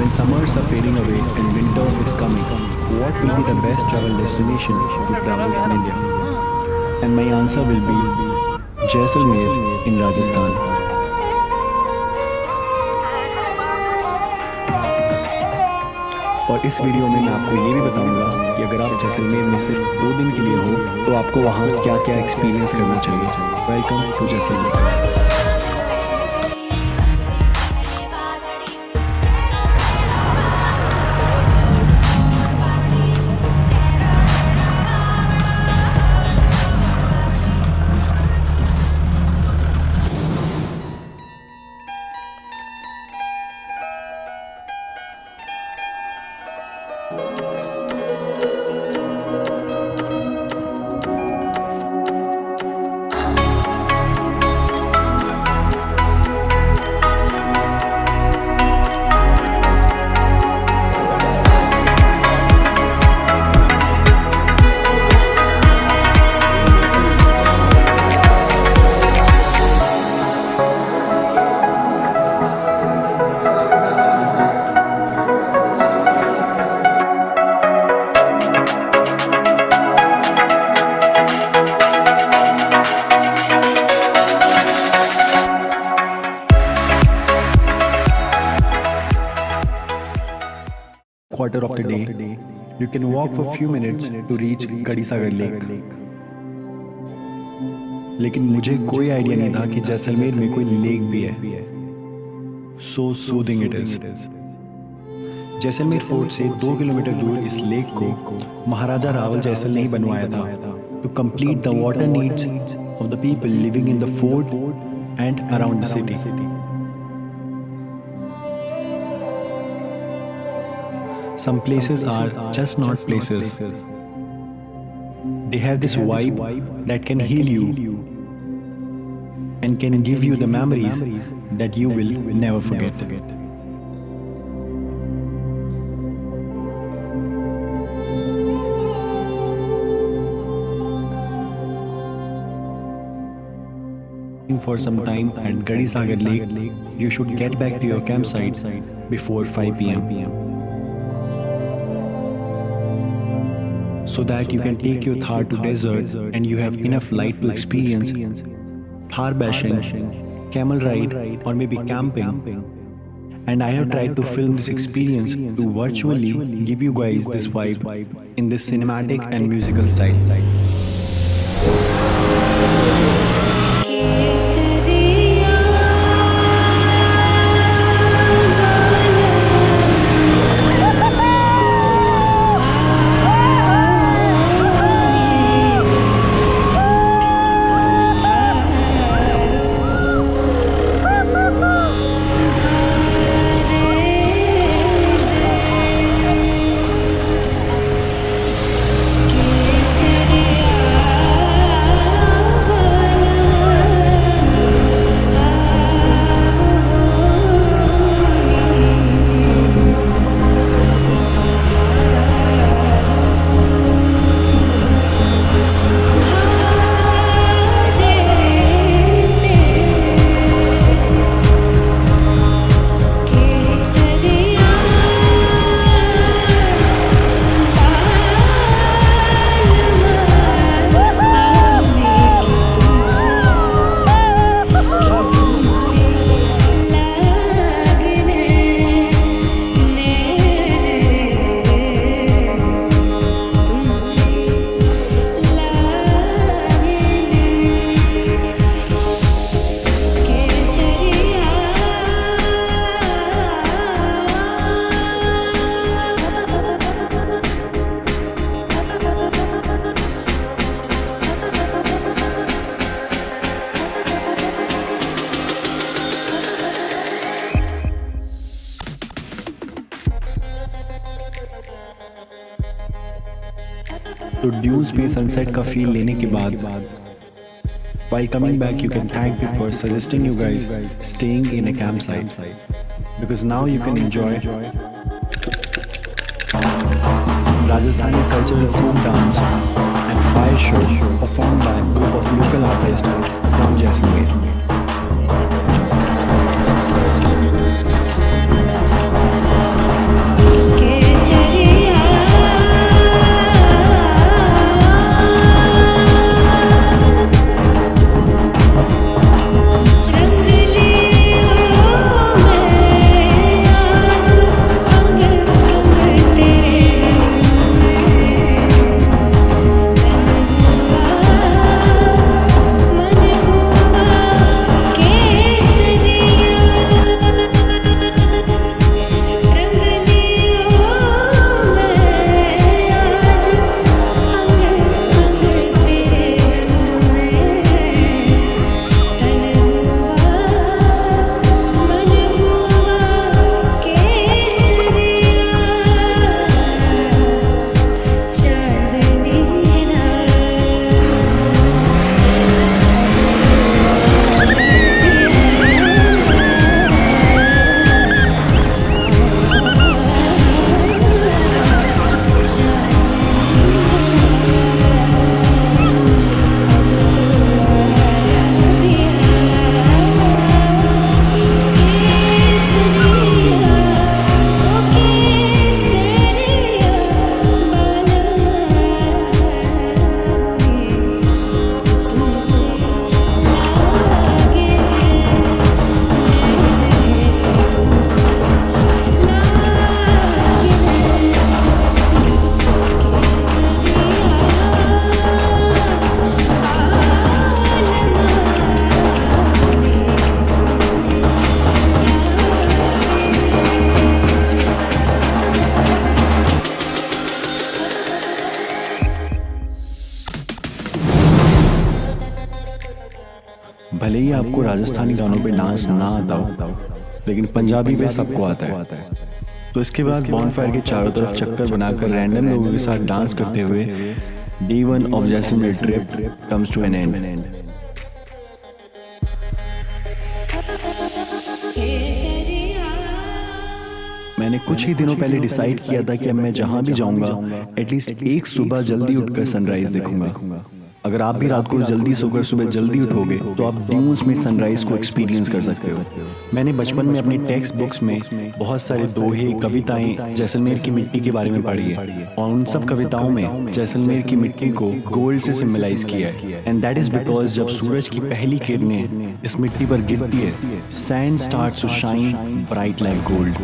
When summers are fading away and winter is coming, what will be the best travel destination to travel in India? And my answer will be Jaisalmer in Rajasthan. और इस video में मैं आपको ये भी बताऊंगा कि अगर आप जैसलमेर में सिर्फ 2 दिन के लिए हो तो आपको वहाँ क्या क्या एक्सपीरियंस करना चाहिए। Welcome to Jaisalmer. Quarter of the day, you can walk for few minutes to reach गड़ी सागर लेक। लेकिन मुझे कोई आइडिया नहीं था कि जैसलमेर में कोई लेक भी है। So soothing it is। Jaisalmer fort से 2 किलोमीटर दूर इस लेक को महाराजा रावल जैसल ने ही बनवाया था to complete the water needs of the people living in the fort and around the city। Some places are just not places. They have this vibe that can heal you and can give you the memories that you will never forget. For some time at Gadi Sagar Lake, you should get back to your campsite before 5 p.m. so that you can take your Thar to desert and you have enough light to experience Thar bashing, camel ride or maybe camping. And I have tried to film this experience to virtually give you guys this vibe in this cinematic and musical style. तो dunes पे sunset का feel लेने के बाद while coming back you can thank me for suggesting you guys staying in a campsite because now you can enjoy Rajasthani cultural folk dance and fire show performed by a group of local artists from Jaisalmer. भले ही आपको राजस्थानी गानों पे dance ना आता हो, लेकिन पंजाबी पे सबको आता है। तो इसके बाद बॉनफायर के चारों तरफ चक्कर बनाकर रैंडम लोगों के साथ डांस करते हुए day 1 of Jaisalmer trip comes to an end. मैंने कुछ ही दिनों पहले डिसाइड किया था कि अब मैं जहां भी जाऊंगा एटलीस्ट एक सुबह जल्दी उठकर सनराइज देखूंगा। अगर आप भी रात को जल्दी सोकर सुबह जल्दी उठोगे तो आप ड्यून्स में सनराइज को एक्सपीरियंस कर सकते हो। मैंने बचपन में अपनी टेक्स्ट बुक्स में बहुत सारे दोहे, कविताएं जैसलमेर की मिट्टी के बारे में पढ़ी है और उन सब कविताओं में जैसलमेर की मिट्टी को गोल्ड से सिंबलाइज किया है। एंड दैट इज बिकॉज जब सूरज की पहली किरणें इस मिट्टी पर गिरती है, sand starts to shine bright like gold.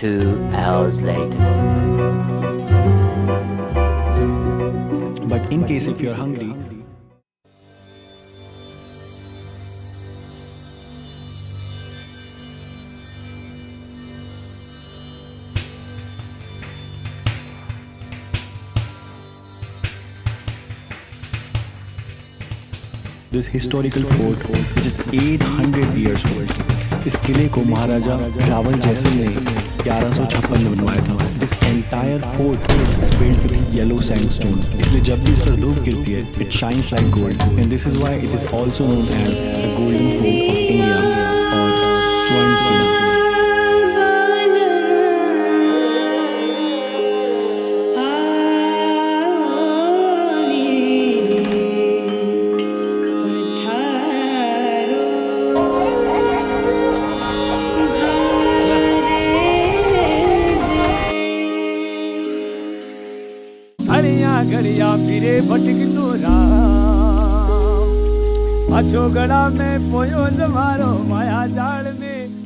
Two hours later. But in case if you're hungry, this historical fort which is 800 years old. इस किले को महाराजा रावल जैसल ने 1156 में बनवाया था। This entire fort is built with yellow sandstone, इसलिए जब भी इस पर धूप गिरती है it shines like gold and this is why it is also known as the golden fort of India और स्वर्ण किला। घड़िया फिरे भटक तो राम, पाछो गड़ा में पोयो जमारो माया जाल में